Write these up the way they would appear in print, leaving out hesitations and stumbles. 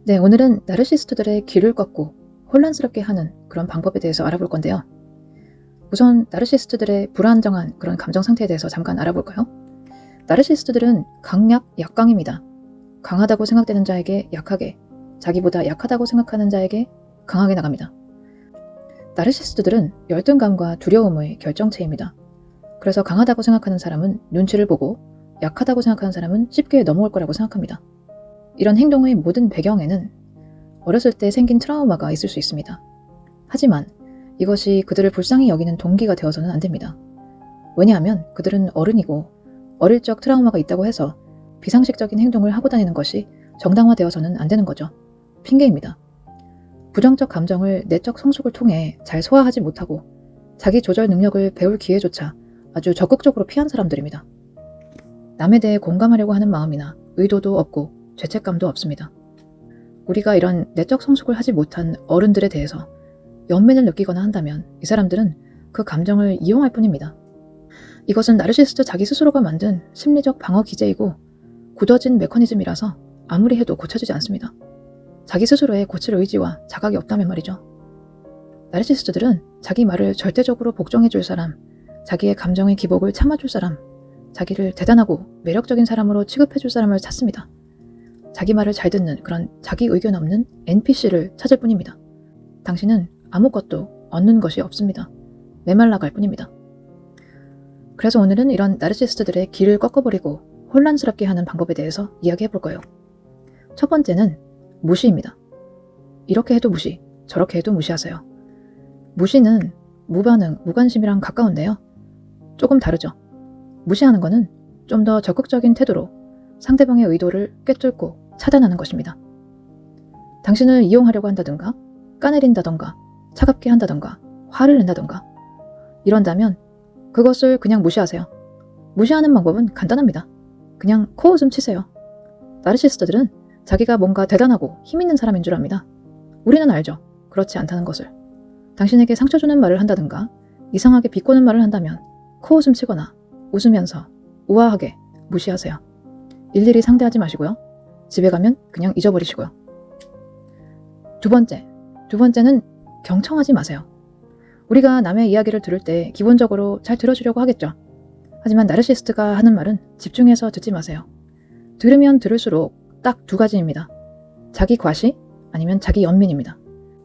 네, 오늘은 나르시스트들의 길을 꺾고 혼란스럽게 하는 그런 방법에 대해서 알아볼 건데요. 우선 나르시스트들의 불안정한 그런 감정 상태에 대해서 잠깐 알아볼까요? 나르시스트들은 강약, 약강입니다. 강하다고 생각되는 자에게 약하게, 자기보다 약하다고 생각하는 자에게 강하게 나갑니다. 나르시스트들은 열등감과 두려움의 결정체입니다. 그래서 강하다고 생각하는 사람은 눈치를 보고 약하다고 생각하는 사람은 쉽게 넘어올 거라고 생각합니다. 이런 행동의 모든 배경에는 어렸을 때 생긴 트라우마가 있을 수 있습니다. 하지만 이것이 그들을 불쌍히 여기는 동기가 되어서는 안 됩니다. 왜냐하면 그들은 어른이고 어릴 적 트라우마가 있다고 해서 비상식적인 행동을 하고 다니는 것이 정당화되어서는 안 되는 거죠. 핑계입니다. 부정적 감정을 내적 성숙을 통해 잘 소화하지 못하고 자기 조절 능력을 배울 기회조차 아주 적극적으로 피한 사람들입니다. 남에 대해 공감하려고 하는 마음이나 의도도 없고 죄책감도 없습니다. 우리가 이런 내적 성숙을 하지 못한 어른들에 대해서 연민을 느끼거나 한다면 이 사람들은 그 감정을 이용할 뿐입니다. 이것은 나르시스트 자기 스스로가 만든 심리적 방어 기제이고 굳어진 메커니즘이라서 아무리 해도 고쳐지지 않습니다. 자기 스스로의 고칠 의지와 자각이 없다면 말이죠. 나르시스트들은 자기 말을 절대적으로 복종해줄 사람, 자기의 감정의 기복을 참아줄 사람, 자기를 대단하고 매력적인 사람으로 취급해줄 사람을 찾습니다. 자기 말을 잘 듣는 그런 자기 의견 없는 NPC를 찾을 뿐입니다. 당신은 아무것도 얻는 것이 없습니다. 메말라갈 뿐입니다. 그래서 오늘은 이런 나르시스트들의 길을 꺾어버리고 혼란스럽게 하는 방법에 대해서 이야기해 볼 거예요. 첫 번째는 무시입니다. 이렇게 해도 무시, 저렇게 해도 무시하세요. 무시는 무반응, 무관심이랑 가까운데요. 조금 다르죠. 무시하는 거는 좀 더 적극적인 태도로 상대방의 의도를 꿰뚫고 차단하는 것입니다. 당신을 이용하려고 한다든가 까내린다던가 차갑게 한다던가 화를 낸다던가 이런다면 그것을 그냥 무시하세요. 무시하는 방법은 간단합니다. 그냥 코웃음 치세요. 나르시스트들은 자기가 뭔가 대단하고 힘있는 사람인 줄 압니다. 우리는 알죠. 그렇지 않다는 것을. 당신에게 상처 주는 말을 한다든가 이상하게 비꼬는 말을 한다면 코웃음 치거나 웃으면서 우아하게 무시하세요. 일일이 상대하지 마시고요. 집에 가면 그냥 잊어버리시고요. 두 번째는 경청하지 마세요. 우리가 남의 이야기를 들을 때 기본적으로 잘 들어주려고 하겠죠. 하지만 나르시스트가 하는 말은 집중해서 듣지 마세요. 들으면 들을수록 딱 두 가지입니다. 자기 과시 아니면 자기 연민입니다.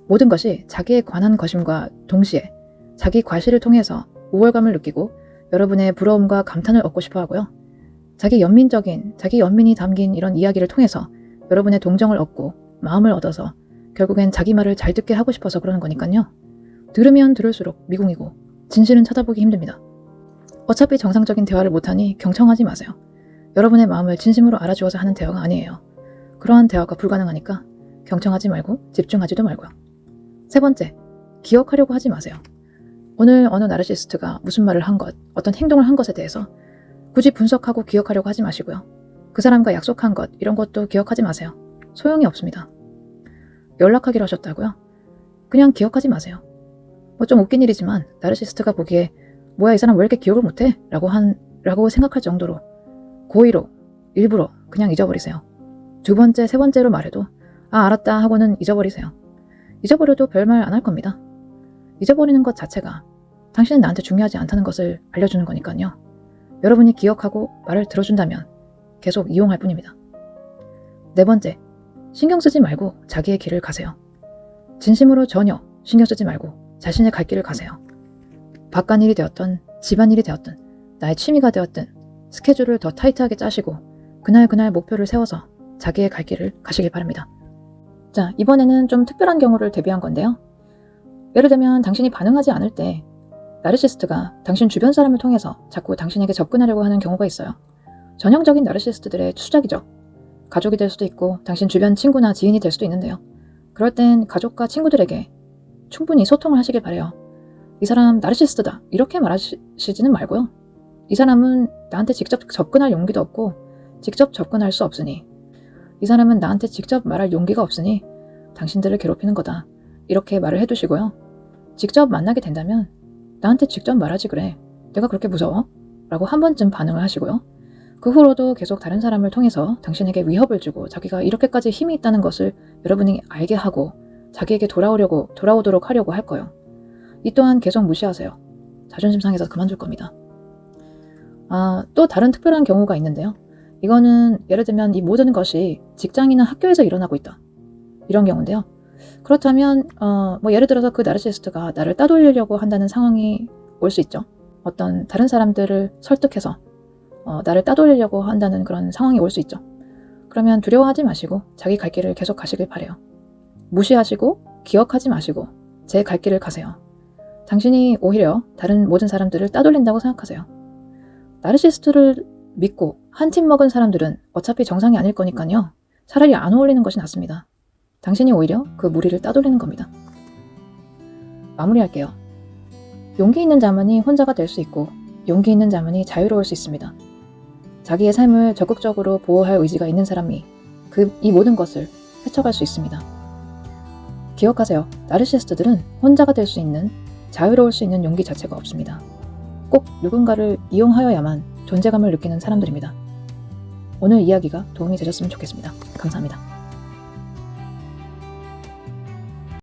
모든 것이 자기에 관한 것임과 동시에 자기 과시를 통해서 우월감을 느끼고 여러분의 부러움과 감탄을 얻고 싶어 하고요. 자기 연민이 담긴 이런 이야기를 통해서 여러분의 동정을 얻고 마음을 얻어서 결국엔 자기 말을 잘 듣게 하고 싶어서 그러는 거니까요. 들으면 들을수록 미궁이고 진실은 쳐다보기 힘듭니다. 어차피 정상적인 대화를 못하니 경청하지 마세요. 여러분의 마음을 진심으로 알아주어서 하는 대화가 아니에요. 그러한 대화가 불가능하니까 경청하지 말고 집중하지도 말고요. 세 번째, 기억하려고 하지 마세요. 오늘 어느 나르시스트가 무슨 말을 한 것, 어떤 행동을 한 것에 대해서 굳이 분석하고 기억하려고 하지 마시고요. 그 사람과 약속한 것, 이런 것도 기억하지 마세요. 소용이 없습니다. 연락하기로 하셨다고요? 그냥 기억하지 마세요. 뭐 좀 웃긴 일이지만 나르시스트가 보기에 뭐야 이 사람 왜 이렇게 기억을 못해? 라고 생각할 정도로 고의로 일부러 그냥 잊어버리세요. 두 번째, 세 번째로 말해도 아 알았다 하고는 잊어버리세요. 잊어버려도 별말 안 할 겁니다. 잊어버리는 것 자체가 당신은 나한테 중요하지 않다는 것을 알려주는 거니까요. 여러분이 기억하고 말을 들어준다면 계속 이용할 뿐입니다. 네 번째, 신경 쓰지 말고 자기의 길을 가세요. 진심으로 전혀 신경 쓰지 말고 자신의 갈 길을 가세요. 바깥일이 되었든 집안일이 되었든 나의 취미가 되었든 스케줄을 더 타이트하게 짜시고 그날 목표를 세워서 자기의 갈 길을 가시길 바랍니다. 자, 이번에는 좀 특별한 경우를 대비한 건데요. 예를 들면 당신이 반응하지 않을 때 나르시스트가 당신 주변 사람을 통해서 자꾸 당신에게 접근하려고 하는 경우가 있어요. 전형적인 나르시스트들의 수작이죠. 가족이 될 수도 있고 당신 주변 친구나 지인이 될 수도 있는데요. 그럴 땐 가족과 친구들에게 충분히 소통을 하시길 바래요. 이 사람 나르시스트다 이렇게 말하시지는 말고요. 이 사람은 나한테 직접 접근할 용기도 없고 직접 접근할 수 없으니 이 사람은 나한테 직접 말할 용기가 없으니 당신들을 괴롭히는 거다. 이렇게 말을 해두시고요. 직접 만나게 된다면 나한테 직접 말하지 그래. 내가 그렇게 무서워? 라고 한 번쯤 반응을 하시고요. 그 후로도 계속 다른 사람을 통해서 당신에게 위협을 주고 자기가 이렇게까지 힘이 있다는 것을 여러분이 알게 하고 자기에게 돌아오도록 하려고 할 거예요. 이 또한 계속 무시하세요. 자존심 상해서 그만둘 겁니다. 또 다른 특별한 경우가 있는데요. 이거는 예를 들면 이 모든 것이 직장이나 학교에서 일어나고 있다. 이런 경우인데요. 그렇다면 예를 들어서 그 나르시시스트가 나를 따돌리려고 한다는 상황이 올 수 있죠. 어떤 다른 사람들을 설득해서 나를 따돌리려고 한다는 그런 상황이 올 수 있죠. 그러면 두려워하지 마시고 자기 갈 길을 계속 가시길 바래요. 무시하시고 기억하지 마시고 제 갈 길을 가세요. 당신이 오히려 다른 모든 사람들을 따돌린다고 생각하세요. 나르시시스트를 믿고 한 팀 먹은 사람들은 어차피 정상이 아닐 거니까요. 차라리 안 어울리는 것이 낫습니다. 당신이 오히려 그 무리를 따돌리는 겁니다. 마무리할게요. 용기 있는 자만이 혼자가 될 수 있고 용기 있는 자만이 자유로울 수 있습니다. 자기의 삶을 적극적으로 보호할 의지가 있는 사람이 이 모든 것을 헤쳐갈 수 있습니다. 기억하세요. 나르시시스트들은 혼자가 될 수 있는, 자유로울 수 있는 용기 자체가 없습니다. 꼭 누군가를 이용하여야만 존재감을 느끼는 사람들입니다. 오늘 이야기가 도움이 되셨으면 좋겠습니다. 감사합니다.